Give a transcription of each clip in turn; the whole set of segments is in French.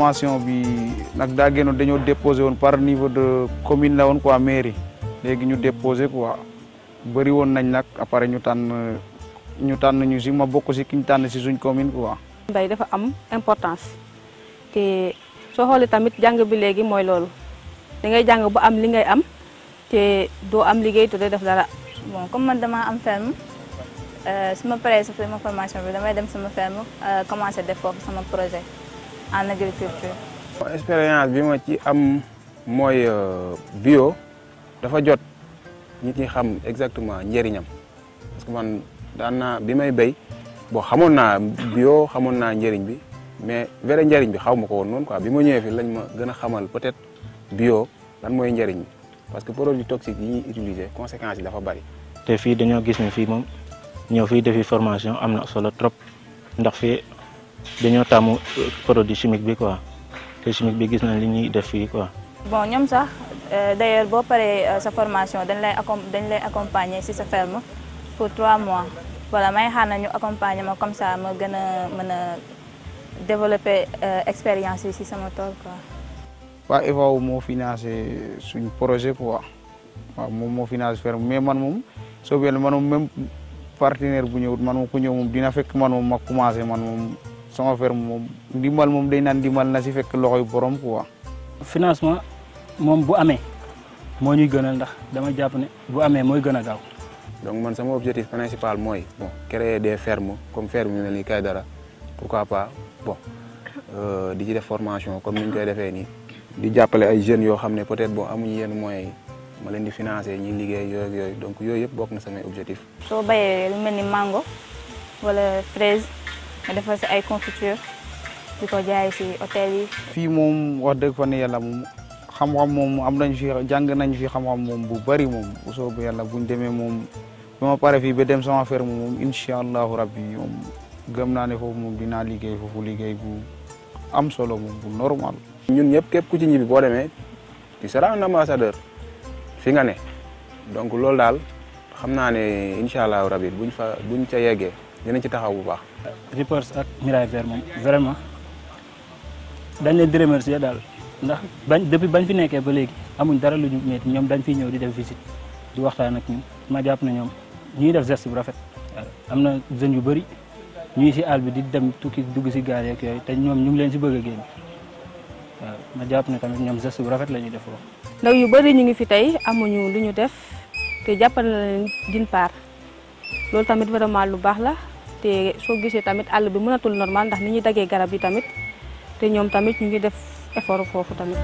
formation bi nag daa génnoon dañoo déposé woon par niveau de commune la woon quoi mairie léegi ñu déposé quoi bëri woon nañ nag après ñu tànn ñu si ma bokk si ki ñu tànn si suñ commune quoi. mbay dafa am importance te soo xoolee tamit jàng bi léegi mooy loolu da ngay jàng bu am li ngay am te doo am liggéey te doo def dara. bon comme man dama am ferme su ma paree sama formation bi damay dem sama ferme commencé def foofu sama projet en agriculture. expérience bi ma ci am mooy bio dafa jot nit ñi xam exactement njëriñam parce que man daan naa bi may béy bon xamoon naa bio xamoon naa njëriñ bi mais vrai njëriñ bi xaw ma ko woon noonu quoi bi ma ñëwee fi lañ ma gën a xamal peut-être bio lan mooy njëriñ bi parce que produits toxiques yi ñuy utiliser conséquences yi dafa bari. te fii dañoo gis ne fii moom ñëw fii defi formation am na solo trop ndax fii dañoo tàmmu produit chimique bi quoi te chimique bi gis nañ li ñuy def fii quoi. bon ñoom sax d'ailleurs boo paree sa formation dañ lay accompagner ci sa ferme pour 3 mois voilà may xaar na ñu accompagner ma comme ça ma gën a mën a développer expérience yi ci sama tool quoi. waa EVAO moo financé suñ projet quoi waaw moom moo financé ferme mais man moom soo man moom même partenaire bu ñëwut man moom ku ñëw moom dina fekk man moom ma commencé man moom sama ferme moom ndimbal moom day naan ndimbal na si fekk loxoy borom quoi. financement moom bu amee moo ñuy gënal ndax dama jàpp ne bu amee mooy gën a gaaw. donc man sama objectif principal mooy bon créer des fermes comme ferme yu mel ni Kaydara pourquoi pas bon di ci def formation comme ni ñu koy defee nii. di jàppale ay jeunes yoo xam ne peut-être bon amuñu yenn moyens yi ma leen di financer ñi liggéey yooyu donc yooyu yëpp bokk na samay objectif. soo bayee lu mel ni mango wala fraise nga defal si ay confiture di ko jaay si hôtel yi. fii moom wax dëgg fa ne yàlla moom xam-xam moom am nañ fi jàng nañ fi xam-xam moom bu bari moom bu soobee yàlla buñ demee moom ba ma pare fii ba dem sama ferme moom incha allahu rabbi moom gëm naa ne foofu moom dinaa liggéey foofu liggéey bu am solo moom bu normal. ñun ñëpp képp ku ci ñibbi boo demee tu seras un ambassadeur fi nga ne donc loolu daal xam naa ne incha allahu rabi buñ ca yeggee dinañ ci taxaw bu baax. Rippers ak Miraille Vert moom vraiment dañ leen di remercier daal ndax depuis bañ fi nekkee ba léegi amuñ dara lu ñu metti ñoom dañ fiy ñëw di def visite di waxtaan ak ñun ma jàpp ne ñoom ñuy def geste bu rafet. am na jeunes yu bëri ñuy si àll bi di dem tukki dugg si gaal yeeg yooyu te ñoom ñu ngi leen si bëgg a génn. waaw ma jàpp ne tamit ñoom geste bu rafet la ñuy def foofu. ndaw yu bëri ñu ngi fi tey amuñu lu ñu def te jàppale na leen d'une part loolu tamit vraiment lu baax la te soo gisee tamit àll bi mënatul normal ndax ni ñuy daggee garab yi tamit te ñoom tamit ñu ngi def effort foofu tamit.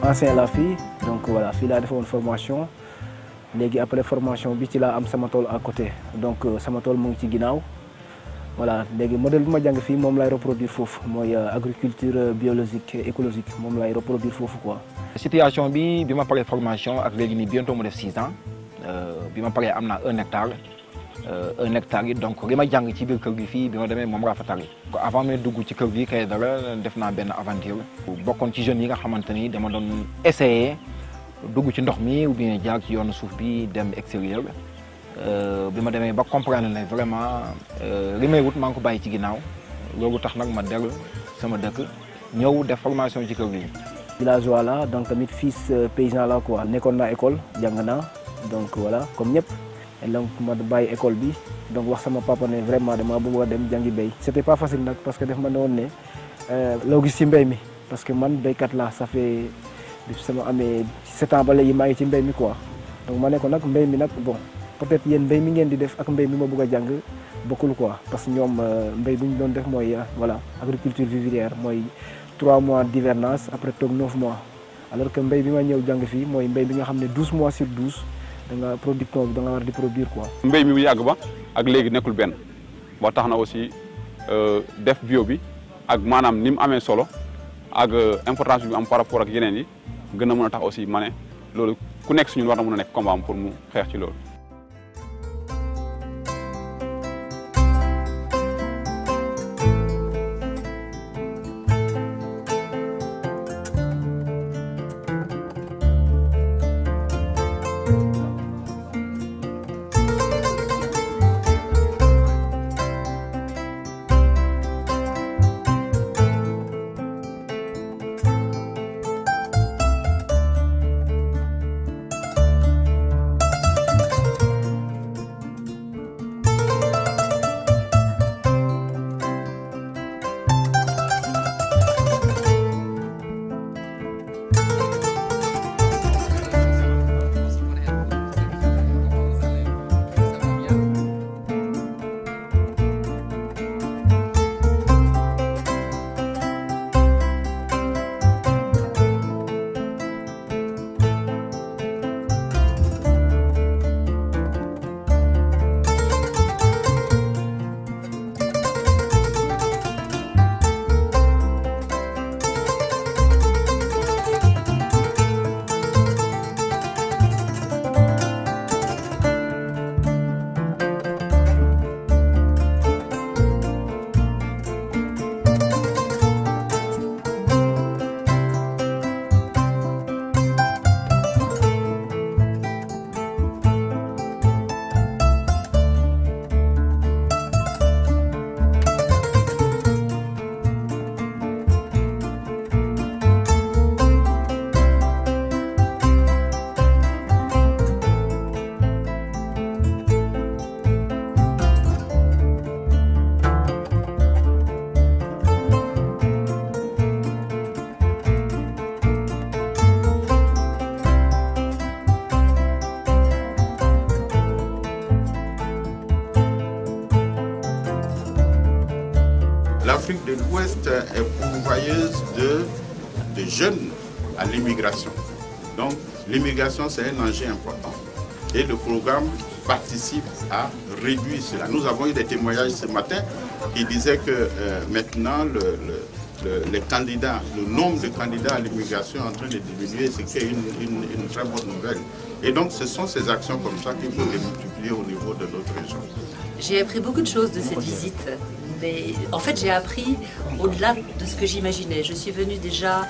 ancien la fii donc voilà fii laa defoon formation. léegi après formation bi ci laa am sama tool à côté donc sama tool mu ngi ci ginnaaw voilà léegi modèle bi ma jàng fii moom lay reproduire foofu mooy agriculture biologique et écologique moom lay reproduire foofu quoi. situation bi ma paree formation ak léegi nii bientôt mu def 6 ans bi ma paree am naa 1 hectare 1 hectare yi donc li ma jàng ci biir kër gi fii bi ma demee moom rafetal yi. avant may dugg ci kër gi Kaydara def naa benn aventure bokkoon ci jeunes yi nga xamante ni dama doon essayer. dugg ci ndox mi ou bien jaar ci yoonu suuf bi dem extérieur bi ma demee ba comprendre ne vraiment li may wut maa ngi ko bàyyi ci ginnaaw loolu tax nag ma dellu sama dëkk ñëw def formation ci kër gi. villageois la donc tamit fils paysan la quoi nekkoon naa école jàng naa donc voilà comme ñëpp donc ma bàyyi école bi donc wax sama papa ne vraiment dama bëgg a dem jàngi béy. c'était pas facile nag parce que daf ma ne woon ne loo gis ci mbéy mi parce que man béykat la ça fait. sama amee 7 ans ba léegi maa ngi ci mbéy mi quoi donc ma ne ko nag mbéy mi nag bon peut-être yéen mbéy mi ngeen di def ak mbéy mi ma bëgg a jàng bokkul quoi parce que ñoom mbéy bu ñu doon def mooy voilà agriculture vivrière mooy 3 mois d'hivernage après toog 9 mois alors que mbéy bi ma ñëw jàng fii mooy mbéy bi nga xam ne 12 mois sur 12 da nga producteur bi da nga war di produire quoi. mbéy mi bu yàgg ba ak léegi nekkul benn boo tax na aussi def bio bi ak maanaam ni mu amee solo ak importance bi am par rapport ak yeneen yi. gën a mën a tax aussi ma ne loolu ku nekk suñu war na mën a nekk combat am pour mu xeex ci loolu. l'Afrique de l'Ouest est pourvoyeuse de jeunes à l'immigration. Donc l'immigration, c'est un enjeu important. Et le programme participe à réduire cela. Nous avons eu des témoignages ce matin qui disaient que maintenant les candidats, le nombre de candidats à l'immigration est en train de diminuer, ce qui est une très bonne nouvelle. Et donc ce sont ces actions comme ça qu'il faut démultiplier au niveau de notre région. J'ai appris beaucoup de choses de cette visite, mais en fait j'ai appris au-delà de ce que j'imaginais. Je suis venue déjà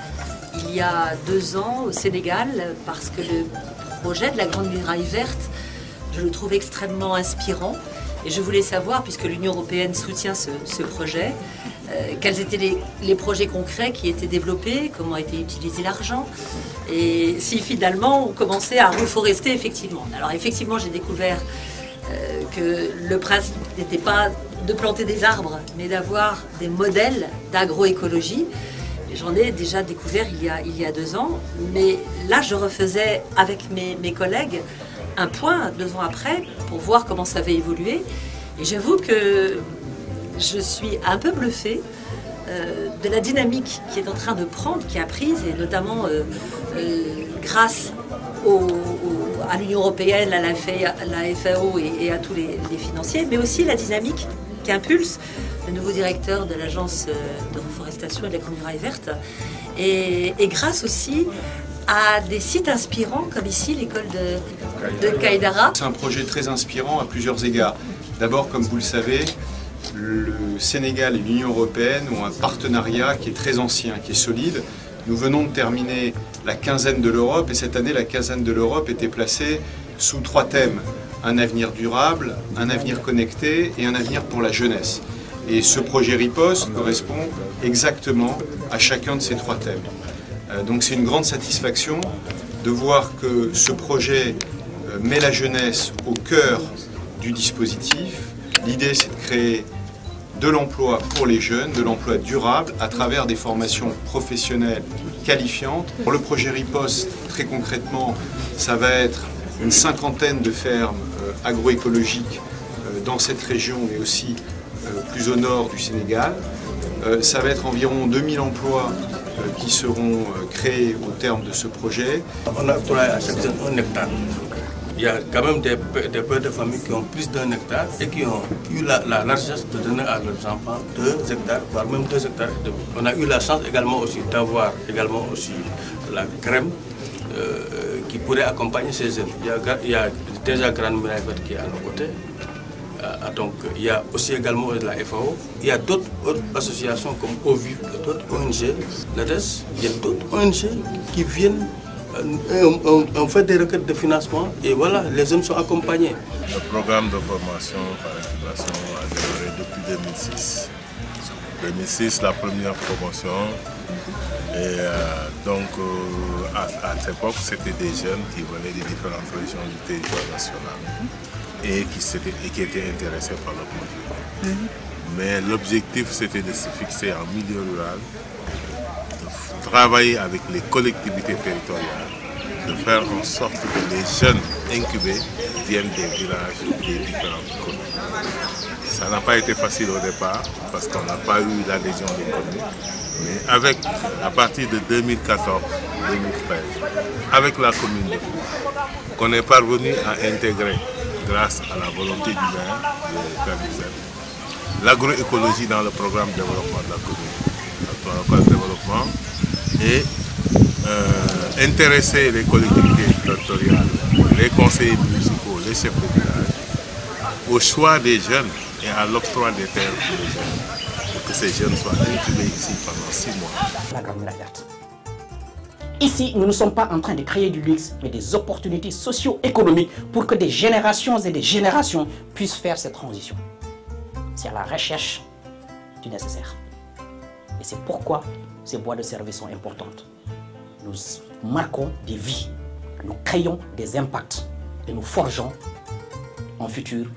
il y a 2 ans au Sénégal parce que le projet de la Grande Muraille Verte, je le trouve extrêmement inspirant et je voulais savoir, puisque l'Union européenne soutient ce projet, quels étaient les projets concrets qui étaient développés, comment a été utilisé l'argent et si finalement on commençait à reforester effectivement. Alors effectivement j'ai découvert que le principe n'était pas de planter des arbres mais d'avoir des modèles d'agroécologie. J'en ai déjà découvert il y a 2 ans, mais là je refaisais avec mes collègues un point 2 ans après pour voir comment ça avait évolué. Et j'avoue que je suis un peu bluffée de la dynamique qui est en train de prendre, qui a prise, et notamment grâce à l'Union européenne, à la FAO et à tous les financiers, mais aussi la dynamique qui impulse le nouveau directeur de l'agence de reforestation et de la Grande Muraille Verte, et grâce aussi à des sites inspirants comme ici l'école de Kaïdara. C'est un projet très inspirant à plusieurs égards. D'abord, comme vous le savez, le Sénégal et l'Union européenne ont un partenariat qui est très ancien, qui est solide. Nous venons de terminer la quinzaine de l'Europe et cette année la quinzaine de l'Europe était placée sous 3 thèmes. Un avenir durable, un avenir connecté et un avenir pour la jeunesse. Et ce projet Riposte correspond exactement à chacun de ces 3 thèmes. Donc c'est une grande satisfaction de voir que ce projet met la jeunesse au cœur du dispositif. L'idée c'est de créer de l'emploi pour les jeunes, de l'emploi durable à travers des formations professionnelles qualifiantes. Pour le projet Riposte, très concrètement, ça va être une 50aine de fermes agroécologiques dans cette région mais aussi plus au nord du Sénégal. Ça va être environ 2000 emplois qui seront créés au terme de ce projet. On a octroyé à chaque jeune 1 hectare. Il y a quand même des pères de famille qui ont plus d'1 hectare et qui ont eu la largesse de donner à leurs enfants 2 hectares, voire même 2 hectares et demi. On a eu la chance également aussi d'avoir également aussi la crème qui pourrait accompagner ces jeunes. Il y a déjà Grande Muraille Verte qui est à nos côtés. Donc il y a aussi également la FAO. Il y a d'autres associations comme OVU, d'autres ONG, l'ADES. Il y a d'autres ONG qui viennent, on fait des requêtes de financement et voilà, les jeunes sont accompagnés. Le programme de formation par incubation a démarré depuis 2006. 2006, la première promotion. Et donc à cette époque, c'était des jeunes qui venaient des différentes régions du territoire national et qui étaient intéressés par le projet. Mais l'objectif, c'était de se fixer en milieu rural, de travailler avec les collectivités territoriales, de faire en sorte que les jeunes incubés viennent des villages des différentes communes. Ça n'a pas été facile au départ parce qu'on n'a pas eu l'adhésion des communes. Mais à partir de 2014-2013, avec la commune de Fou, qu'on est parvenu à intégrer, grâce à la volonté du maire de Kalizen, l'agroécologie dans le programme de développement de la commune, le programme de développement, et intéresser les collectivités territoriales, les conseillers municipaux, les chefs de village, au choix des jeunes et à l'octroi des terres pour les jeunes, pour que ces jeunes soient incubés ici pendant 6 mois. La Grande Muraille Verte. Ici, nous ne sommes pas en train de créer du luxe, mais des opportunités socio-économiques pour que des générations et des générations puissent faire cette transition. C'est à la recherche du nécessaire. Et c'est pourquoi ces boîtes de service sont importantes. Nous marquons des vies, nous créons des impacts et nous forgeons un futur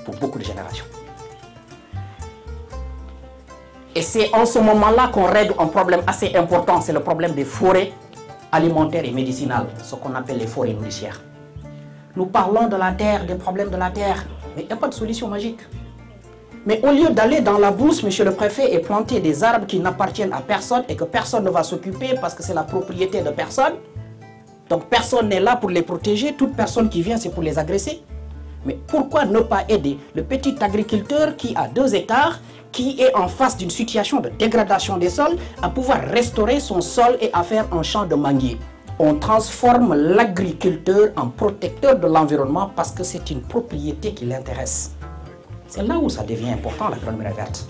pour beaucoup de générations. Et c'est en ce moment-là qu'on règle un problème assez important, c'est le problème des forêts alimentaires et médicinales, ce qu'on appelle les forêts nourricières. Nous parlons de la terre, des problèmes de la terre, mais il n'y a pas de solution magique. Mais au lieu d'aller dans la brousse, monsieur le préfet, et planter des arbres qui n'appartiennent à personne et que personne ne va s'occuper parce que c'est la propriété de personne, donc personne n'est là pour les protéger, toute personne qui vient c'est pour les agresser. Mais pourquoi ne pas aider le petit agriculteur qui a 2 hectares, qui est en face d'une situation de dégradation des sols, à pouvoir restaurer son sol et à faire un champ de manguier? On transforme l'agriculteur en protecteur de l'environnement parce que c'est une propriété qui l'intéresse. C'est là où ça devient important, la Grande Muraille Verte.